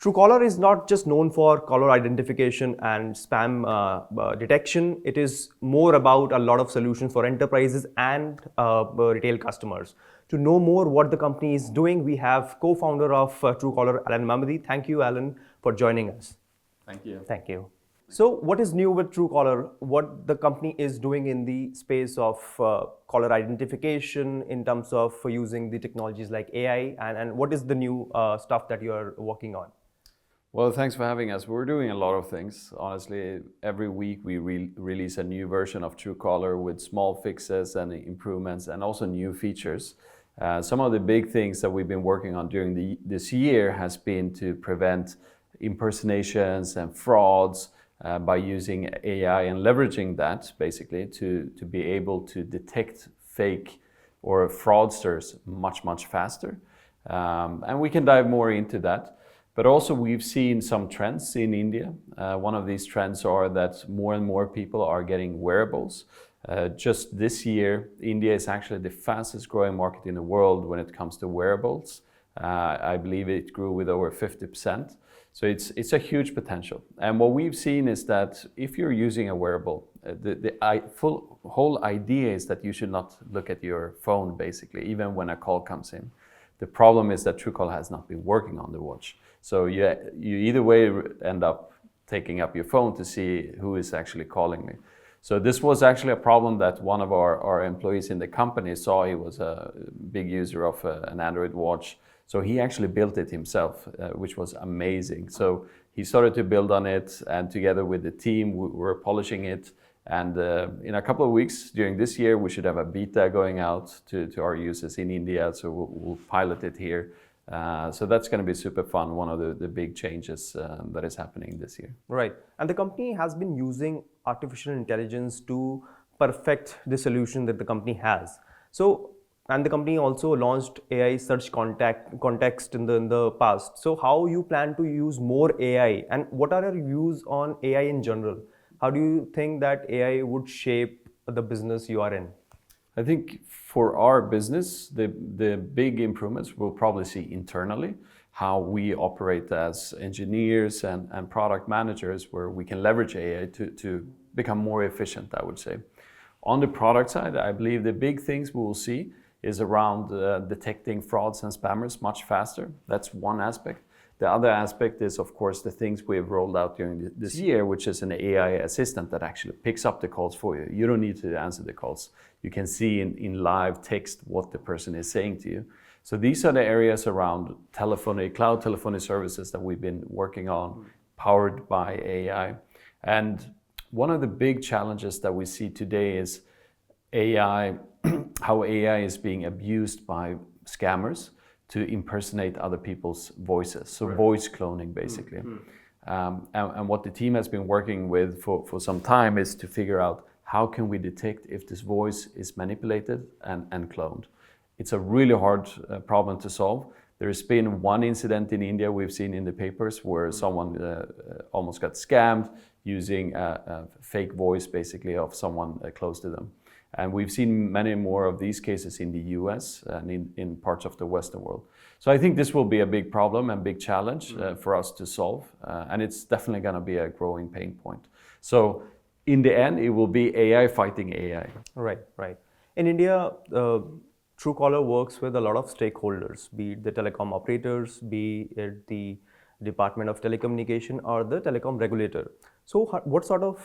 Truecaller is not just known for caller identification and spam detection. It is more about a lot of solutions for enterprises and retail customers. To know more what the company is doing, we have co-founder of Truecaller, Alan Mamedi. Thank you, Alan, for joining us. Thank you. Thank you. So what is new with Truecaller? What the company is doing in the space of caller identification in terms of using the technologies like AI, and what is the new stuff that you are working on? Well, thanks for having us. We're doing a lot of things. Honestly, every week we release a new version of Truecaller with small fixes and improvements and also new features. Some of the big things that we've been working on during this year has been to prevent impersonations and frauds by using AI and leveraging that basically to be able to detect fake or fraudsters much faster. And we can dive more into that. But also we've seen some trends in India. One of these trends are that more and more people are getting wearables. Just this year, India is actually the fastest growing market in the world when it comes to wearables. I believe it grew with over 50%. So it's a huge potential. And what we've seen is that if you're using a wearable, the whole idea is that you should not look at your phone basically, even when a call comes in. The problem is that Truecaller has not been working on the watch. So you either way end up taking up your phone to see who is actually calling me. So this was actually a problem that one of our employees in the company saw. He was a big user of an Android watch. So he actually built it himself, which was amazing. So he started to build on it, and together with the team, we were polishing it. And in a couple of weeks during this year, we should have a beta going out to our users in India. So we'll pilot it here. So that's going to be super fun, one of the big changes that is happening this year. Right. And the company has been using artificial intelligence to perfect the solution that the company has. So, and the company also launched AI search context in the past. So how you plan to use more AI, and what are your views on AI in general? How do you think that AI would shape the business you are in? I think for our business, the big improvements we'll probably see internally, how we operate as engineers and product managers, where we can leverage AI to become more efficient, I would say. On the product side, I believe the big things we will see is around detecting frauds and spammers much faster. That's one aspect. The other aspect is, of course, the things we have rolled out during this year, which is an AI assistant that actually picks up the calls for you. You don't need to answer the calls. You can see in live text what the person is saying to you. So these are the areas around telephony, cloud telephony services that we've been working on, powered by AI. And one of the big challenges that we see today is AI, how AI is being abused by scammers to impersonate other people's voices. So voice cloning, basically. And what the team has been working with for some time is to figure out how can we detect if this voice is manipulated and cloned. It's a really hard problem to solve. There has been one incident in India we've seen in the papers where someone almost got scammed using a fake voice, basically, of someone close to them. And we've seen many more of these cases in the US and in parts of the Western world. So I think this will be a big problem and big challenge for us to solve. And it's definitely going to be a growing pain point. So in the end, it will be AI fighting AI. Right. In India, Truecaller works with a lot of stakeholders, be it the telecom operators, be it the Department of Telecommunication or the telecom regulator. So what sort of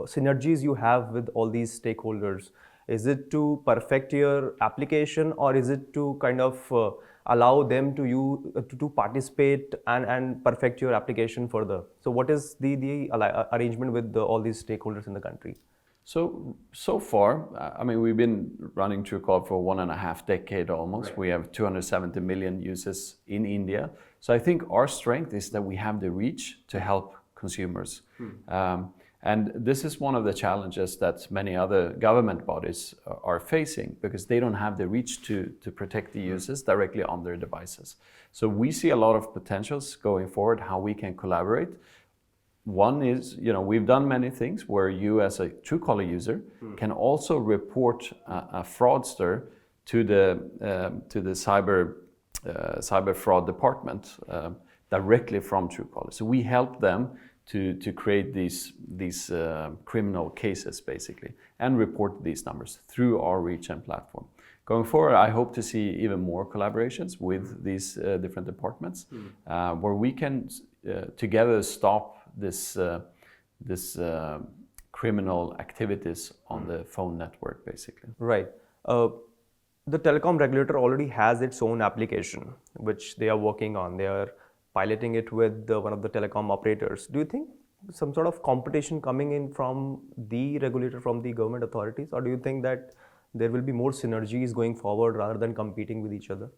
synergies you have with all these stakeholders? Is it to perfect your application, or is it to kind of allow them to participate and perfect your application further? So what is the arrangement with all these stakeholders in the country? So far, I mean, we've been running Truecaller for 1.5 decades almost. Right. We have 270 million users in India. So I think our strength is that we have the reach to help consumers. And this is one of the challenges that many other government bodies are facing, because they don't have the reach to protect the users directly on their devices. So we see a lot of potentials going forward, how we can collaborate. One is, we've done many things where you as a Truecaller user can also report a fraudster to the cyber fraud department. directly from Truecaller. So we help them to create these criminal cases basically and report these numbers through our reach and platform. Going forward, I hope to see even more collaborations with these different departments where we can together stop this criminal activities on the phone network basically. Right. The telecom regulator already has its own application, which they are working on. They are piloting it with one of the telecom operators. Do you think some sort of competition coming in from the regulator, from the government authorities, or do you think that there will be more synergies going forward rather than competing with each other?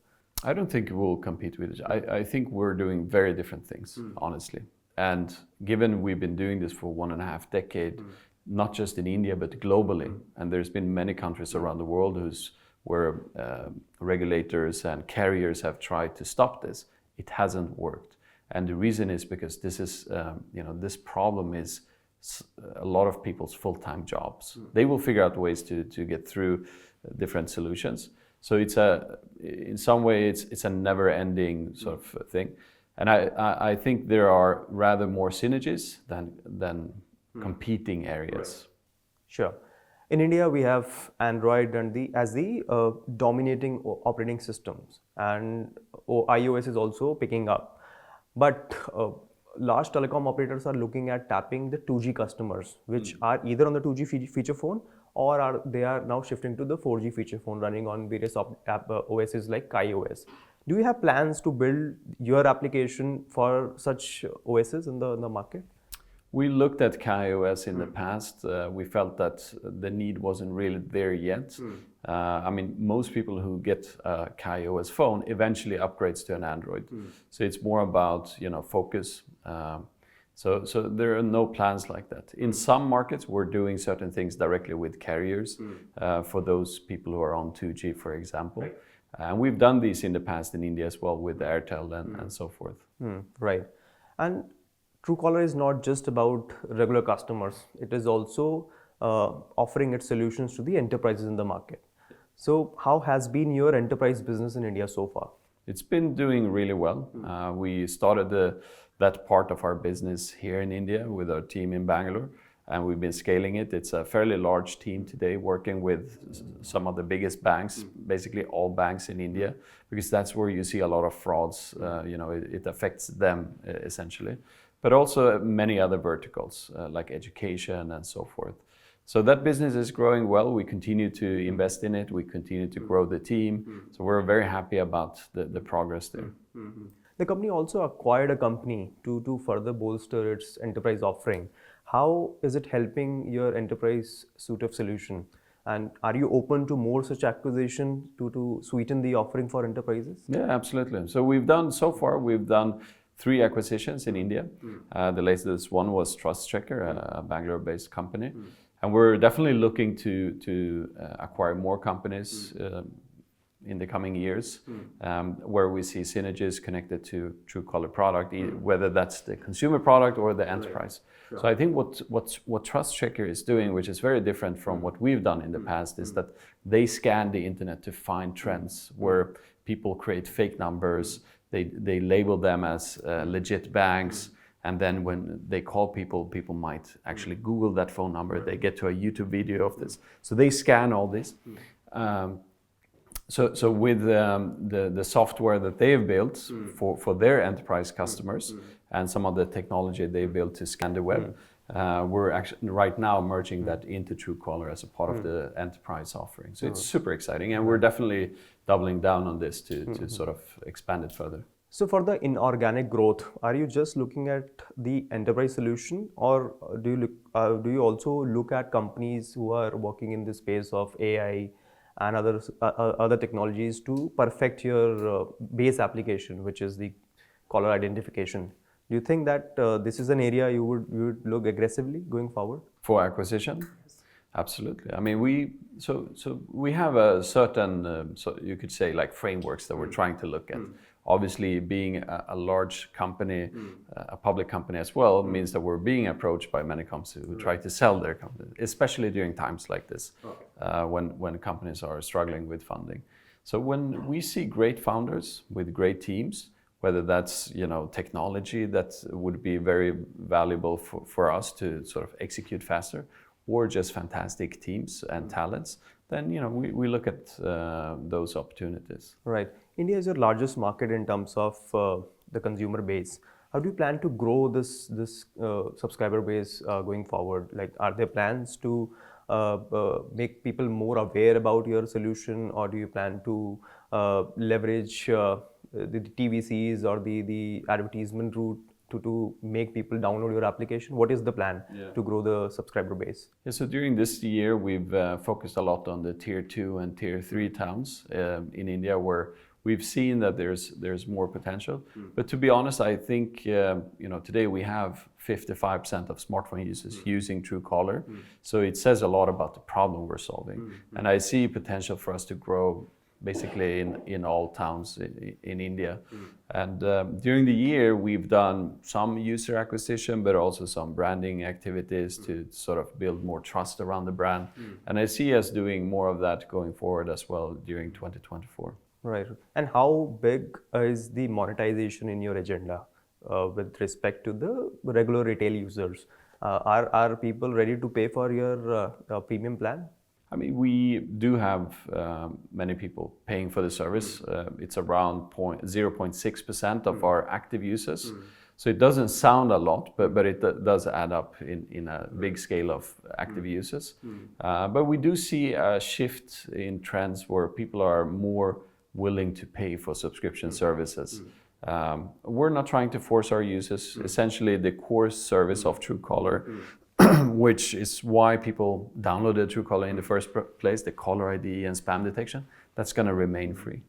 I don't think we'll compete with each other. I think we're doing very different things, honestly. And given we've been doing this for 1.5 decades, not just in India, but globally, and there's been many countries around the world where regulators and carriers have tried to stop this, it hasn't worked. And the reason is because this is, this problem is a lot of people's full-time jobs. They will figure out ways to get through different solutions. So in some way, it's a never-ending sort of thing. And I think there are rather more synergies than competing areas. Right. Sure. In India, we have Android as the dominating operating systems, and iOS is also picking up. But large telecom operators are looking at tapping the 2G customers, which are either on the 2G feature phone or they are now shifting to the 4G feature phone running on various OSs like iOS. Do you have plans to build your application for such OSs in the market? We looked at KaiOS in the past. We felt that the need wasn't really there yet. Most people who get a KaiOS phone eventually upgrades to an Android. So it's more about focus. So there are no plans like that. In some markets, we're doing certain things directly with carriers for those people who are on 2G, for example. Right. And we've done these in the past in India as well with Airtel and so forth. Right. And Truecaller is not just about regular customers. It is also offering its solutions to the enterprises in the market. So how has been your enterprise business in India so far? It's been doing really well. We started that part of our business here in India with our team in Bangalore, and we've been scaling it. It's a fairly large team today working with some of the biggest banks, basically all banks in India, because that's where you see a lot of frauds. It affects them essentially. But also many other verticals like education and so forth. So that business is growing well. We continue to invest in it. We continue to grow the team. So we're very happy about the progress there. The company also acquired a company to further bolster its enterprise offering. How is it helping your enterprise suite of solution? And are you open to more such acquisition to sweeten the offering for enterprises? Yeah, absolutely. So we've done 3 acquisitions in India. The latest one was TrustCheckr, a Bangalore-based company. And we're definitely looking to acquire more companies in the coming years where we see synergies connected to Truecaller product, whether that's the consumer product or the enterprise. Right. Sure. So I think what TrustCheckr is doing, which is very different from what we've done in the past, is that they scan the internet to find trends where people create fake numbers. They label them as legit banks, and then when they call people might actually Google that phone number. They get to a YouTube video of this. So they scan all this. So with the software that they've built for their enterprise customers and some of the technology they built to scan the web, we're actually right now merging that into Truecaller as a part of the enterprise offering. So it's super exciting, and we're definitely doubling down on this to sort of expand it further. So for the inorganic growth, are you just looking at the enterprise solution, or do you also look at companies who are working in the space of AI and other technologies to perfect your base application, which is the caller identification? Do you think that this is an area you would look aggressively going forward? For acquisition? Yes. Absolutely. I mean, we have a certain, so you could say, like frameworks that we're trying to look at. Obviously, being a large company, a public company as well, means that we're being approached by many companies who try to sell their company, especially during times like this, when companies are struggling with funding. So when we see great founders with great teams, whether that's technology that would be very valuable for us to sort of execute faster, or just fantastic teams and talents, then we look at those opportunities. Right. India is your largest market in terms of the consumer base. How do you plan to grow this subscriber base going forward? Like, are there plans to make people more aware about your solution, or do you plan to leverage the TVCs or the advertisement route to make people download your application? What is the plan to grow the subscriber base? Yeah, so during this year, we've focused a lot on the tier 2 and tier 3 towns in India, where we've seen that there's more potential. But to be honest, I think today we have 55% of smartphone users using Truecaller. So it says a lot about the problem we're solving. And I see potential for us to grow basically in all towns in India. And during the year, we've done some user acquisition, but also some branding activities to sort of build more trust around the brand. And I see us doing more of that going forward as well during 2024. Right. And how big is the monetization in your agenda with respect to the regular retail users? Are people ready to pay for your premium plan? I mean, we do have many people paying for the service. It's around 0.6% of our active users. So it doesn't sound a lot, but it does add up in a big scale of active users. But we do see a shift in trends where people are more willing to pay for subscription services. We're not trying to force our users. Essentially, the core service of Truecaller, which is why people downloaded Truecaller in the first place, the caller ID and spam detection, that's going to remain free.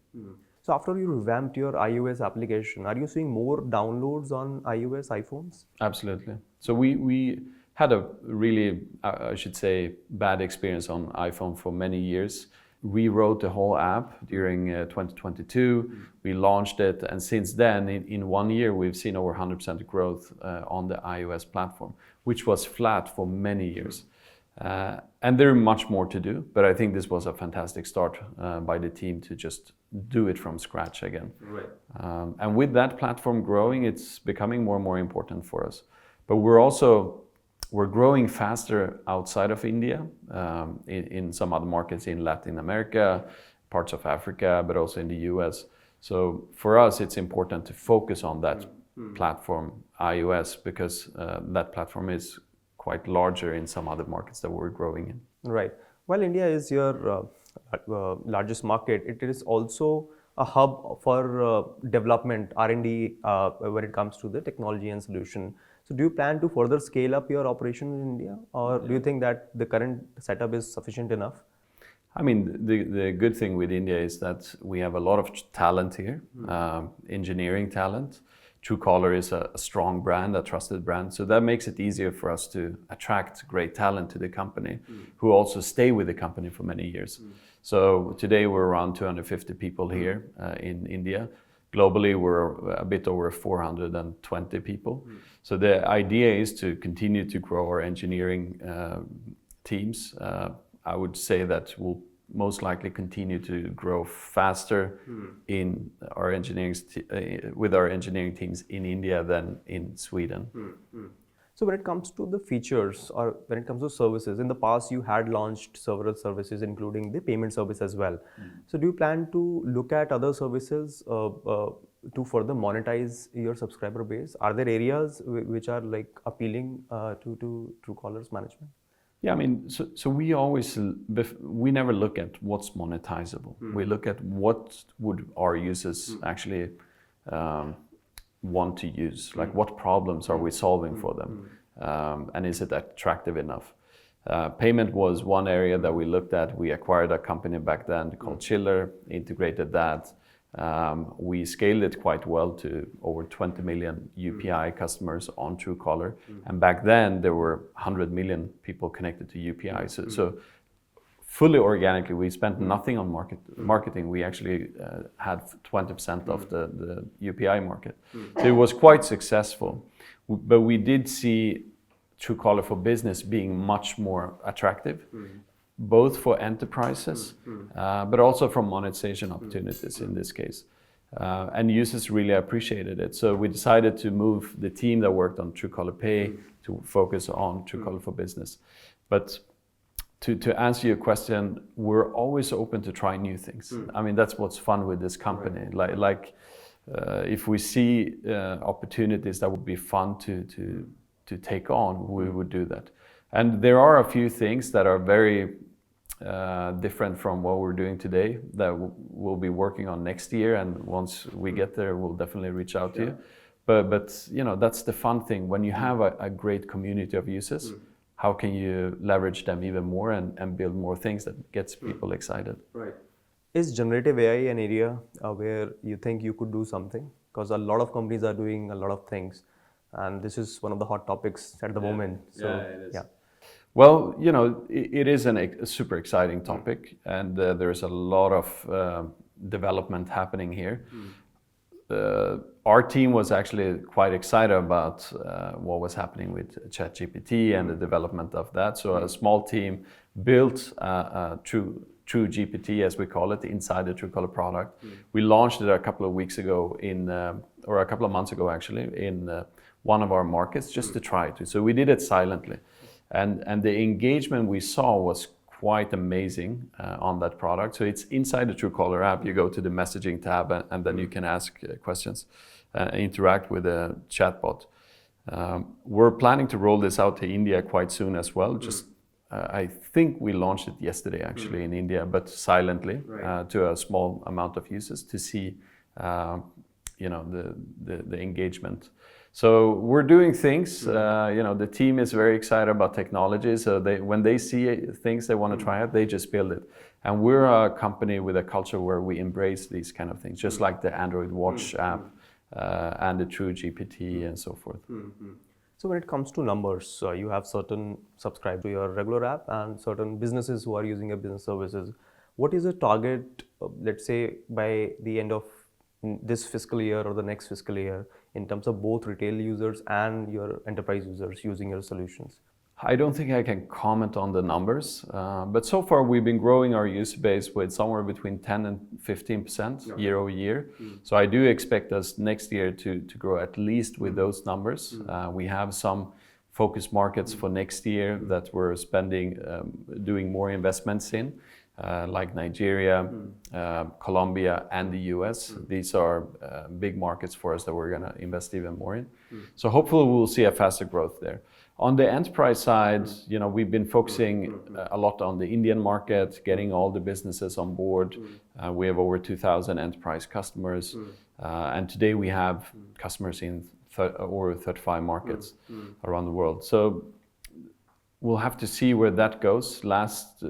So after you revamped your iOS application, are you seeing more downloads on iOS iPhones? Absolutely. So we had a really, I should say, bad experience on iPhone for many years. Rewrote the whole app during 2022. We launched it, and since then, in 1 year, we've seen over 100% growth on the iOS platform, which was flat for many years. And there is much more to do, but I think this was a fantastic start by the team to just do it from scratch again. Right. And with that platform growing, it's becoming more and more important for us. But we're growing faster outside of India, in some other markets in Latin America, parts of Africa, but also in the US. So for us, it's important to focus on that platform, iOS, because that platform is quite larger in some other markets that we're growing in. Right. While India is your largest market, it is also a hub for development, R&D, when it comes to the technology and solution. So do you plan to further scale up your operation in India, or do you think that the current setup is sufficient enough? I mean, the good thing with India is that we have a lot of talent here, engineering talent. Truecaller is a strong brand, a trusted brand. So that makes it easier for us to attract great talent to the company, who also stay with the company for many years. So today we're around 250 people here in India. Globally, we're a bit over 420 people. So the idea is to continue to grow our engineering teams. I would say that we'll most likely continue to grow faster in our with our engineering teams in India than in Sweden. So when it comes to the features, or when it comes to services, in the past you had launched several services, including the payment service as well. So do you plan to look at other services to further monetize your subscriber base? Are there areas which are like appealing to Truecaller's management? Yeah, I mean, so we never look at what's monetizable. We look at what would our users actually want to use, like what problems are we solving for them, and is it attractive enough? Payment was one area that we looked at. We acquired a company back then called Chiller, integrated that. We scaled it quite well to over 20 million UPI customers on Truecaller. And back then there were 100 million people connected to UPI. So fully organically, we spent nothing on marketing. We actually had 20% of the UPI market. So it was quite successful. But we did see Truecaller for Business being much more attractive, both for enterprises, but also for monetization opportunities in this case. and users really appreciated it. So we decided to move the team that worked on Truecaller Pay to focus on Truecaller for Business. But to answer your question, we're always open to try new things. I mean, that's what's fun with this company. Right. If we see opportunities that would be fun to take on, we would do that. And there are a few things that are very different from what we're doing today that we'll be working on next year. And once we get there, we'll definitely reach out to you. But you know, that's the fun thing. When you have a great community of users, how can you leverage them even more and build more things that gets people excited? Right. Is generative AI an area where you think you could do something? Because a lot of companies are doing a lot of things, and this is one of the hot topics at the moment. So, it is. Well, you know, it is a super exciting topic, and there's a lot of development happening here. Our team was actually quite excited about what was happening with ChatGPT and the development of that. So a small team built a True GPT, as we call it, inside the Truecaller product. We launched it a couple of weeks ago or a couple of months ago actually, in one of our markets just to try it. So we did it silently. And the engagement we saw was quite amazing on that product. So it's inside the Truecaller app. You go to the messaging tab and then you can ask questions, interact with a chatbot. We're planning to roll this out to India quite soon as well. I think we launched it yesterday actually in India, but silently to a small amount of users to see you know, the engagement. So we're doing things. You know, the team is very excited about technology. So when they see things they want to try out, they just build it. And we're a company with a culture where we embrace these kind of things, just like the Android Watch app and the True GPT and so forth. So when it comes to numbers, you have certain subscribe to your regular app and certain businesses who are using your business services. What is the target, let's say, by the end of this fiscal year or the next fiscal year, in terms of both retail users and your enterprise users using your solutions? I don't think I can comment on the numbers, but so far we've been growing our user base with somewhere between 10 and 15% year over year. So I do expect us next year to grow at least with those numbers. We have some focus markets for next year that we're doing more investments in, like Nigeria, Colombia, and the US. These are big markets for us that we're going to invest even more in. So hopefully we'll see a faster growth there. On the enterprise side, you know, we've been focusing a lot on the Indian market, getting all the businesses on board. We have over 2,000 enterprise customers, and today we have customers in over 35 markets around the world. So we'll have to see where that goes.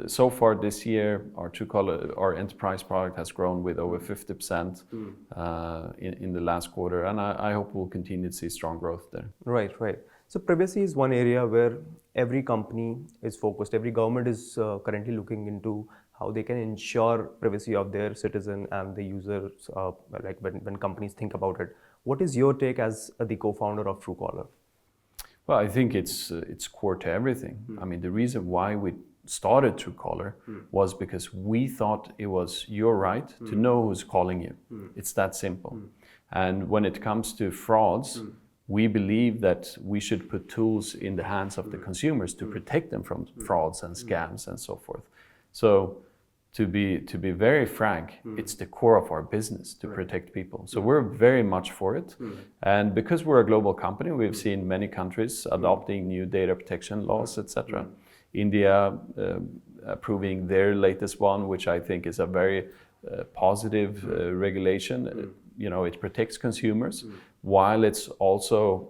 So far this year, our Truecaller, our enterprise product has grown with over 50% in the last quarter, and I hope we'll continue to see strong growth there. Right. So privacy is one area where every company is focused. Every government is currently looking into how they can ensure privacy of their citizen and the users, like when companies think about it. What is your take as the co-founder of Truecaller? Well, I think it's core to everything. I mean, the reason why we started Truecaller was because we thought it was your right to know who's calling you. It's that simple. And when it comes to frauds, we believe that we should put tools in the hands of the consumers to protect them from frauds and scams and so forth. So to be very frank, it's the core of our business to protect people. So we're very much for it. And because we're a global company, we've seen many countries adopting new data protection laws, etc. India approving their latest one, which I think is a very positive regulation. You know, it protects consumers while it's also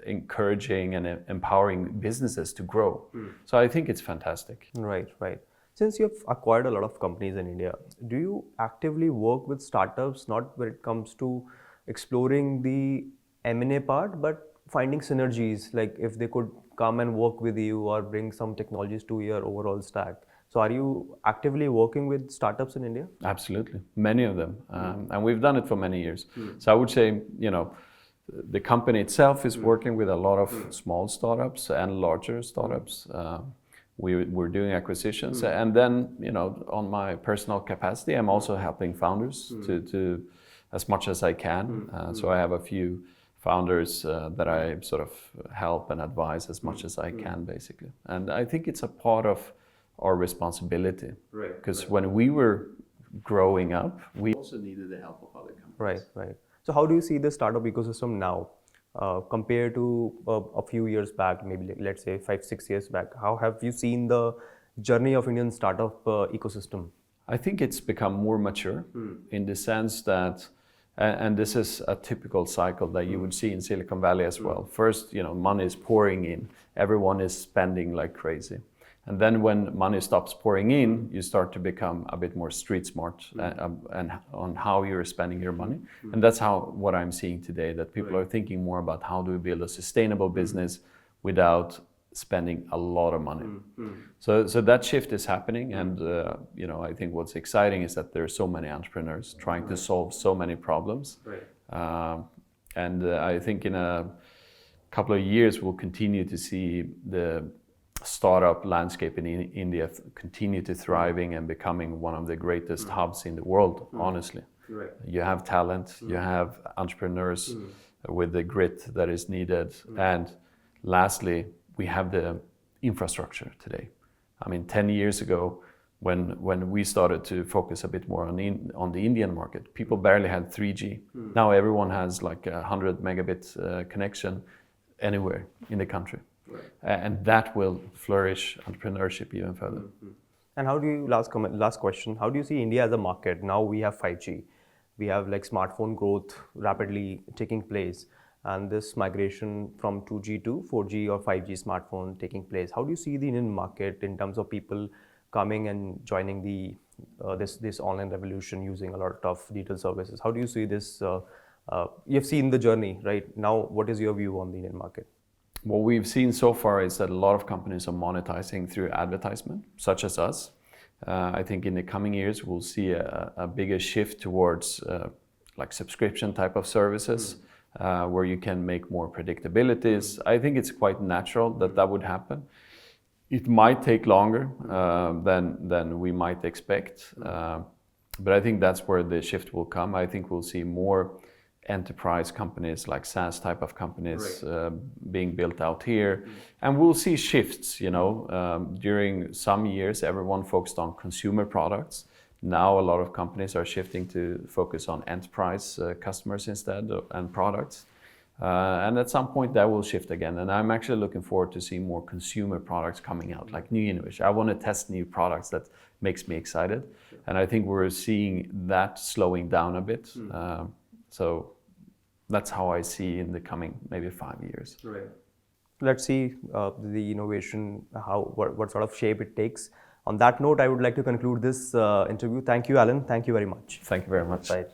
encouraging and empowering businesses to grow. So I think it's fantastic. Right. Since you've acquired a lot of companies in India, do you actively work with startups, not when it comes to exploring the M&A part, but finding synergies, like if they could come and work with you or bring some technologies to your overall stack? So are you actively working with startups in India? Absolutely, many of them. And we've done it for many years. So I would say, you know, the company itself is working with a lot of small startups and larger startups. We're doing acquisitions, and then, you know, on my personal capacity, I'm also helping founders to as much as I can. So I have a few founders that I sort of help and advise as much as I can, basically. And I think it's a part of our responsibility. Right. Because when we were growing up, we also needed the help of other companies. Right. So how do you see the startup ecosystem now compared to a few years back, maybe let's say 5-6 years back? How have you seen the journey of Indian startup ecosystem? I think it's become more mature in the sense that, and this is a typical cycle that you would see in Silicon Valley as well. First, money is pouring in, everyone is spending like crazy. And then when money stops pouring in, you start to become a bit more street smart and on how you're spending your money. And that's what I'm seeing today, that people are thinking more about how do we build a sustainable business without spending a lot of money. So that shift is happening, and I think what's exciting is that there are so many entrepreneurs trying to solve so many problems. And I think in a couple of years we'll continue to see the startup landscape in India continue to thriving and becoming one of the greatest hubs in the world, honestly. You have talent, you have entrepreneurs with the grit that is needed, and lastly, we have the infrastructure today. I mean, 10 years ago, when we started to focus a bit more on the Indian market, people barely had 3G. Now everyone has like a 100 megabit connection anywhere in the country. And that will flourish entrepreneurship even further. And how do you, last question, how do you see India as a market? Now we have 5G. We have like smartphone growth rapidly taking place, and this migration from 2G to 4G or 5G smartphone taking place. How do you see the Indian market in terms of people coming and joining the this online revolution using a lot of digital services? How do you see this? You've seen the journey, right? Now, what is your view on the Indian market? What we've seen so far is that a lot of companies are monetizing through advertisement, such as us. I think in the coming years, we'll see a bigger shift towards like subscription type of services, where you can make more predictabilities. I think it's quite natural that would happen. It might take longer than we might expect, but I think that's where the shift will come. I think we'll see more enterprise companies, like SaaS type of companies, being built out here, and we'll see shifts. During some years, everyone focused on consumer products. Now a lot of companies are shifting to focus on enterprise customers instead and products. And at some point that will shift again. And I'm actually looking forward to seeing more consumer products coming out, like new innovation. I want to test new products. That makes me excited. And I think we're seeing that slowing down a bit. So that's how I see in the coming maybe 5 years. Right. Let's see the innovation, what sort of shape it takes. On that note, I would like to conclude this interview. Thank you, Alan. Thank you very much. Thank you very much. Right.